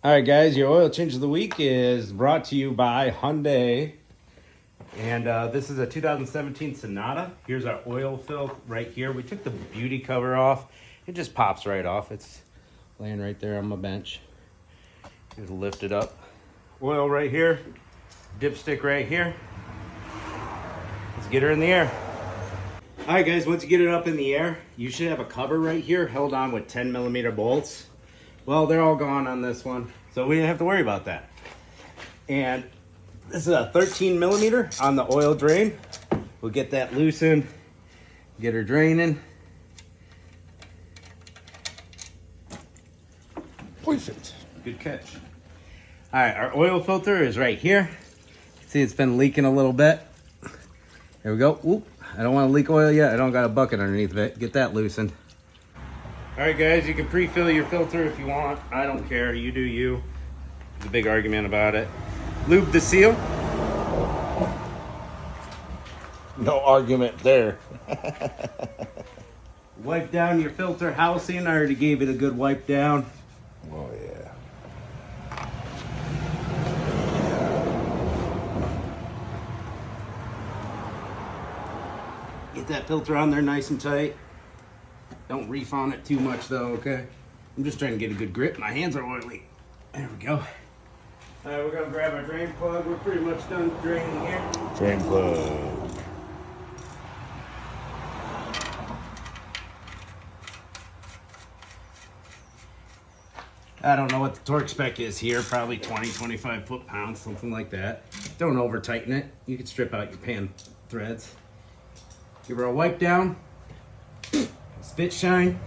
All right, guys, your oil change of the week is brought to you by Hyundai. And this is a 2017 Sonata. Here's our oil fill right here. We took the beauty cover off. It just pops right off. It's laying right there on my bench. Just lift it up. Oil right here. Dipstick right here. Let's get her in the air. All right, guys, once you get it up in the air, you should have a cover right here held on with 10mm bolts. Well, they're all gone on this one, so we didn't have to worry about that. And this is a 13mm on the oil drain. We'll get that loosened, get her draining. Perfect. Good catch. All right, our oil filter is right here. See, it's been leaking a little bit. There we go. Oop. I don't want to leak oil yet. I don't got a bucket underneath of it. Get that loosened. All right, guys, you can pre-fill your filter if you want. I don't care. You do you. There's a big argument about it. Lube the seal. No argument there. Wipe down your filter housing. I already gave it a good wipe down. Oh, yeah. Get that filter on there nice and tight. Don't reef on it too much though, okay? I'm just trying to get a good grip. My hands are oily. There we go. All right, we're gonna grab our drain plug. We're pretty much done draining here. Drain plug. I don't know what the torque spec is here. Probably 20, 25 foot-pounds, something like that. Don't over tighten it. You can strip out your pan threads. Give her a wipe down. Spit shine.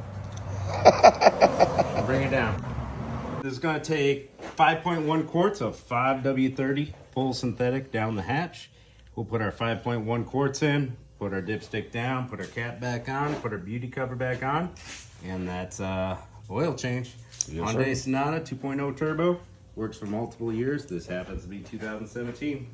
And bring it down. This is going to take 5.1 quarts of 5W30 full synthetic down the hatch. We'll put our 5.1 quarts in, put our dipstick down, put our cap back on, put our beauty cover back on, and that's oil change. Yes, Hyundai sir. Sonata 2.0 turbo. Works for multiple years. This happens to be 2017.